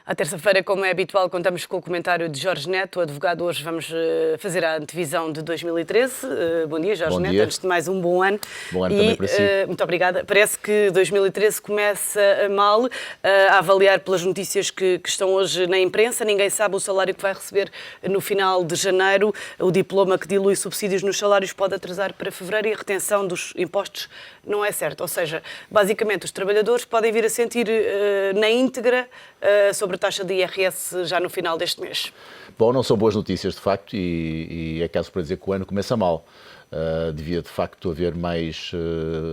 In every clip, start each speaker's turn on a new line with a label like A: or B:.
A: À terça-feira, como é habitual, contamos com o comentário de Jorge Neto, advogado. Hoje vamos fazer a antevisão de 2013. Bom dia, Jorge Neto. Antes de mais, um bom ano.
B: Bom ano também para si.
A: Muito obrigada. Parece que 2013 começa mal, a avaliar pelas notícias que estão hoje na imprensa. Ninguém sabe o salário que vai receber no final de janeiro. O diploma que dilui subsídios nos salários pode atrasar para fevereiro e a retenção dos impostos não é certa. Ou seja, basicamente, os trabalhadores podem vir a sentir na íntegra sobre a taxa de IRS já no final deste mês.
B: Bom, não são boas notícias, de facto, e é caso para dizer que o ano começa mal. Devia, de facto, haver mais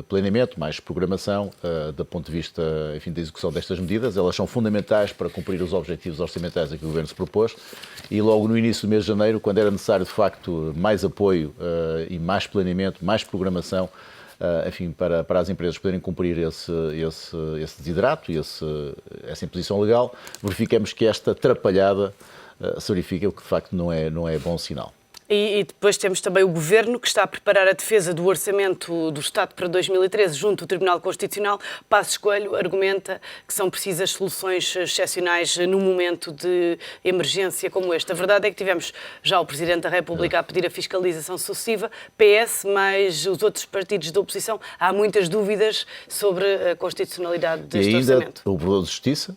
B: planeamento, mais programação do ponto de vista, enfim, da execução destas medidas. Elas são fundamentais para cumprir os objetivos orçamentais a que o Governo se propôs e logo no início do mês de janeiro, quando era necessário, de facto, mais apoio e mais planeamento, mais programação, enfim, para as empresas poderem cumprir esse desidrato e essa imposição legal, verificamos que esta atrapalhada se verifica, o que de facto não é bom sinal.
A: E depois temos também o Governo, que está a preparar a defesa do Orçamento do Estado para 2013 junto ao Tribunal Constitucional. Passos Coelho argumenta que são precisas soluções excepcionais num momento de emergência como este. A verdade é que tivemos já o Presidente da República a pedir a fiscalização sucessiva, PS, mas os outros partidos da oposição, há muitas dúvidas sobre a constitucionalidade deste orçamento.
B: O Provedor de Justiça,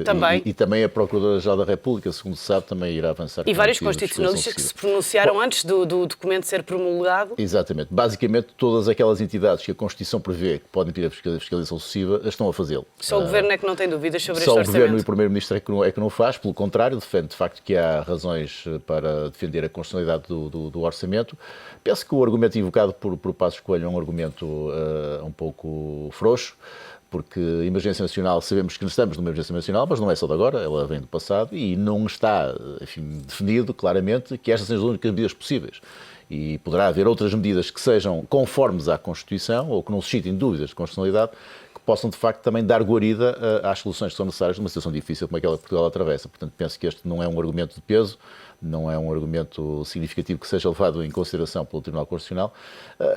A: também.
B: E também a Procuradora-Geral da República, segundo se sabe, também irá avançar.
A: E vários constitucionalistas que se pronunciaram antes do documento ser promulgado.
B: Exatamente. Basicamente, todas aquelas entidades que a Constituição prevê que podem pedir a fiscalização sucessiva estão a fazê-lo.
A: Só o Governo é que não tem dúvidas sobre este orçamento.
B: Só o Governo e o Primeiro-Ministro é que não faz, pelo contrário, defende de facto que há razões para defender a constitucionalidade do orçamento. Penso que o argumento invocado por Passos Coelho é um argumento um pouco frouxo, porque a emergência nacional, sabemos que estamos numa emergência nacional, mas não é só de agora, ela vem do passado e não está, enfim, definido claramente que estas são as únicas medidas possíveis. E poderá haver outras medidas que sejam conformes à Constituição ou que não suscitem dúvidas de constitucionalidade, que possam, de facto, também dar guarida às soluções que são necessárias numa situação difícil como aquela que Portugal atravessa. Portanto, penso que este não é um argumento de peso, não é um argumento significativo que seja levado em consideração pelo Tribunal Constitucional.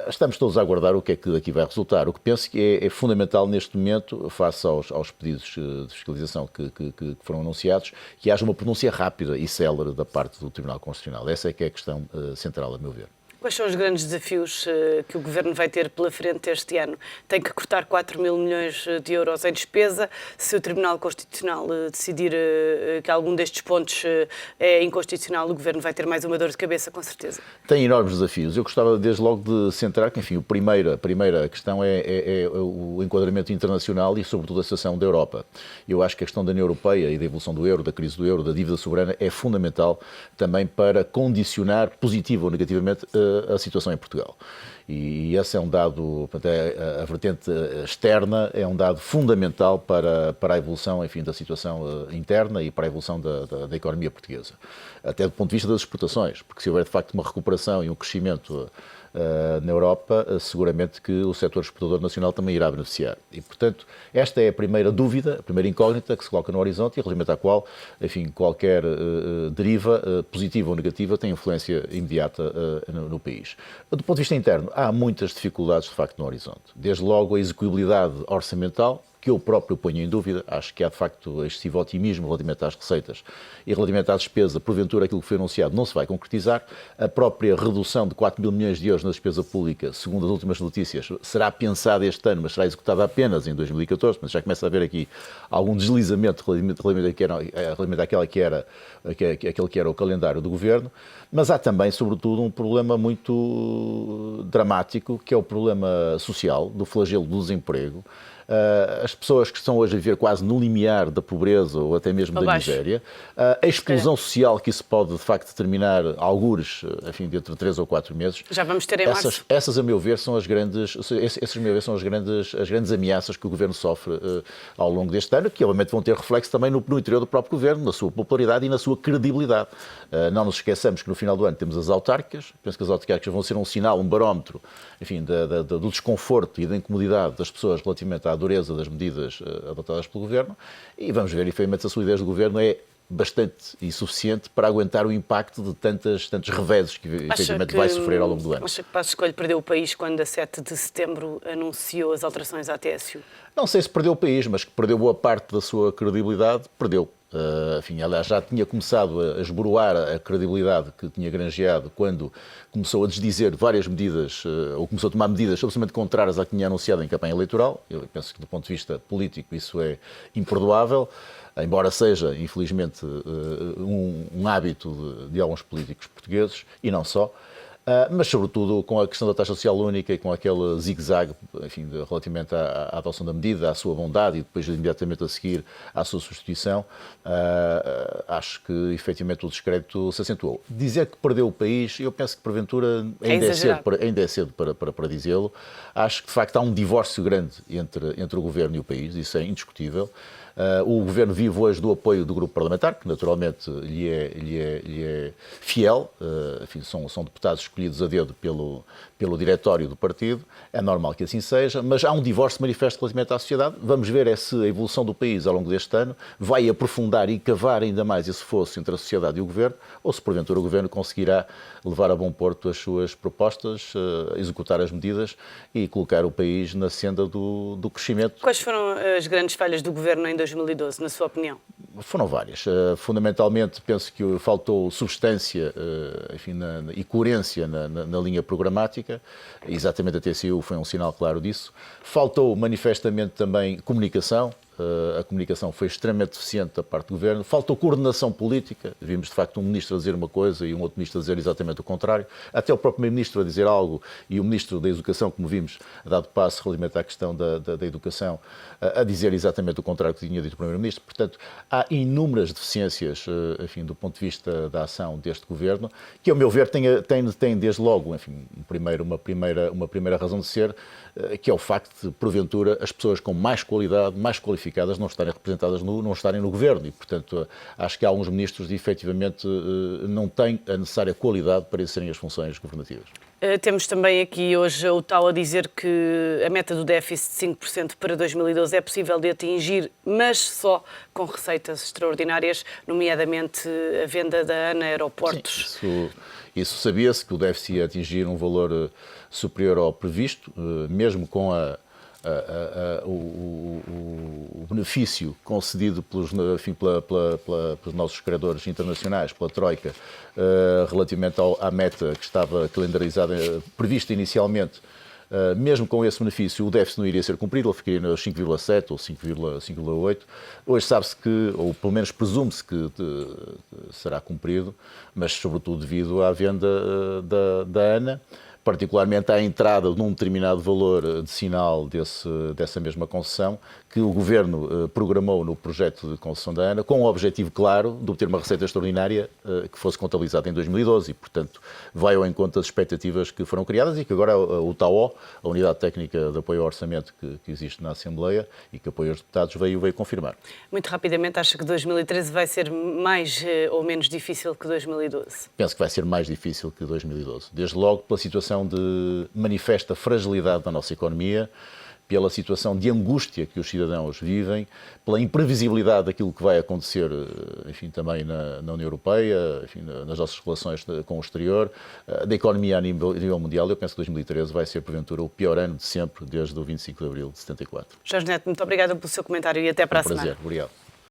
B: Estamos todos a aguardar o que é que daqui vai resultar. O que penso que é fundamental neste momento, face aos pedidos de fiscalização que foram anunciados, que haja uma pronúncia rápida e célere da parte do Tribunal Constitucional. Essa é que é a questão central, a meu ver.
A: Quais são os grandes desafios que o Governo vai ter pela frente este ano? Tem que cortar 4 mil milhões de euros em despesa. Se o Tribunal Constitucional decidir que algum destes pontos é inconstitucional, o Governo vai ter mais uma dor de cabeça, com certeza.
B: Tem enormes desafios. Eu gostava desde logo de centrar que, enfim, a primeira questão é o enquadramento internacional e, sobretudo, a situação da Europa. Eu acho que a questão da União Europeia e da evolução do euro, da crise do euro, da dívida soberana, é fundamental também para condicionar, positivo ou negativamente, a situação em Portugal. E esse é um dado, a vertente externa é um dado fundamental para a evolução, enfim, da situação interna e para a evolução da economia portuguesa. Até do ponto de vista das exportações, porque se houver de facto uma recuperação e um crescimento na Europa, seguramente que o setor exportador nacional também irá beneficiar. E, portanto, esta é a primeira dúvida, a primeira incógnita que se coloca no horizonte e relativamente à qual, enfim, qualquer deriva, positiva ou negativa, tem influência imediata no país. Do ponto de vista interno, há muitas dificuldades, de facto, no horizonte. Desde logo a execuibilidade orçamental, que eu próprio ponho em dúvida. Acho que há, de facto, excessivo otimismo relativamente às receitas e relativamente à despesa. Porventura, aquilo que foi anunciado não se vai concretizar. A própria redução de 4 mil milhões de euros na despesa pública, segundo as últimas notícias, será pensada este ano, mas será executada apenas em 2014. Mas já começa a haver aqui algum deslizamento relativamente àquele que era o calendário do Governo. Mas há também, sobretudo, um problema muito dramático, que é o problema social, do flagelo do desemprego. As pessoas que estão hoje a viver quase no limiar da pobreza ou até mesmo da miséria, a explosão social que isso pode, de facto, determinar algures, enfim, dentro de 3 ou 4 meses.
A: Já vamos ter em março.
B: Essas, a meu ver, são as grandes ameaças que o Governo sofre ao longo deste ano, que obviamente vão ter reflexo também no interior do próprio Governo, na sua popularidade e na sua credibilidade. Não nos esqueçamos que no final do ano temos as autárquicas. Penso que as autárquicas vão ser um sinal, um barómetro, enfim, do desconforto e da incomodidade das pessoas relativamente à dureza das medidas adotadas pelo Governo, e vamos ver, efetivamente, se a solidez do Governo é bastante insuficiente para aguentar o impacto de tantos reveses que efetivamente vai sofrer ao longo do ano.
A: Acha que Passos Coelho perdeu o país quando a 7 de setembro anunciou as alterações à TSU?
B: Não sei se perdeu o país, mas que perdeu boa parte da sua credibilidade, perdeu. Enfim, ela já tinha começado a esboroar a credibilidade que tinha granjeado quando começou a desdizer várias medidas, ou começou a tomar medidas absolutamente contrárias à que tinha anunciado em campanha eleitoral. Eu penso que, do ponto de vista político, isso é imperdoável, embora seja, infelizmente, um hábito de alguns políticos portugueses, e não só. Mas, sobretudo, com a questão da taxa social única e com aquele zigue-zague, enfim, relativamente à adoção da medida, à sua bondade e depois, imediatamente a seguir, à sua substituição, acho que, efetivamente, o descrédito se acentuou. Dizer que perdeu o país, eu penso que, porventura, ainda é cedo para dizê-lo. Acho que, de facto, há um divórcio grande entre o Governo e o país, isso é indiscutível. O Governo vive hoje do apoio do grupo parlamentar, que naturalmente lhe é fiel, enfim, são deputados escolhidos a dedo pelo diretório do partido, é normal que assim seja, mas há um divórcio manifesto relativamente à sociedade. Vamos ver se a evolução do país ao longo deste ano vai aprofundar e cavar ainda mais esse fosso entre a sociedade e o Governo, ou se porventura o Governo conseguirá levar a bom porto as suas propostas, executar as medidas e colocar o país na senda do crescimento.
A: Quais foram as grandes falhas do Governo em 2012, na sua opinião?
B: Foram várias. Fundamentalmente, penso que faltou substância, enfim, e coerência na linha programática. Exatamente a TCU foi um sinal claro disso. Faltou manifestamente também comunicação. A comunicação foi extremamente deficiente da parte do Governo. Faltou coordenação política. Vimos, de facto, um ministro a dizer uma coisa e um outro ministro a dizer exatamente o contrário. Até o próprio primeiro-ministro a dizer algo e o ministro da Educação, como vimos, a dado passo relativamente à questão da educação, a dizer exatamente o contrário que tinha dito o primeiro-ministro. Portanto, há inúmeras deficiências, enfim, do ponto de vista da ação deste Governo, que, ao meu ver, tem desde logo, enfim, uma primeira razão de ser, que é o facto de, porventura, as pessoas com mais qualidade, mais qualificadas, não estarem representadas, não estarem no Governo. E, portanto, acho que há alguns ministros que, efetivamente, não têm a necessária qualidade para exercerem as funções governativas.
A: Temos também aqui hoje o tal a dizer que a meta do déficit de 5% para 2012 é possível de atingir, mas só com receitas extraordinárias, nomeadamente a venda da ANA Aeroportos.
B: Sim, isso sabia-se que o déficit ia atingir um valor superior ao previsto, mesmo com o benefício concedido pelos nossos credores internacionais, pela Troika, relativamente à meta que estava calendarizada, prevista inicialmente. Mesmo com esse benefício, o déficit não iria ser cumprido, ele ficaria nos 5,7 ou 5,8. Hoje sabe-se que, ou pelo menos presume-se que será cumprido, mas sobretudo devido à venda da ANA, particularmente à entrada de um determinado valor adicional dessa mesma concessão, que o Governo programou no projeto de concessão da ANA, com o objetivo claro de obter uma receita extraordinária que fosse contabilizada em 2012 e, portanto, vai ao encontro das expectativas que foram criadas e que agora o TAO, a Unidade Técnica de Apoio ao Orçamento que existe na Assembleia e que apoia os deputados, veio confirmar.
A: Muito rapidamente, acha que 2013 vai ser mais ou menos difícil que 2012?
B: Penso que vai ser mais difícil que 2012. Desde logo pela situação de manifesta fragilidade da nossa economia, pela situação de angústia que os cidadãos vivem, pela imprevisibilidade daquilo que vai acontecer, enfim, também na União Europeia, enfim, nas nossas relações com o exterior, da economia a nível mundial. Eu penso que 2013 vai ser, porventura, o pior ano de sempre, desde o 25 de abril de 74.
A: Jorge Neto, muito obrigada pelo seu comentário e até para a semana.
B: Prazer, obrigado.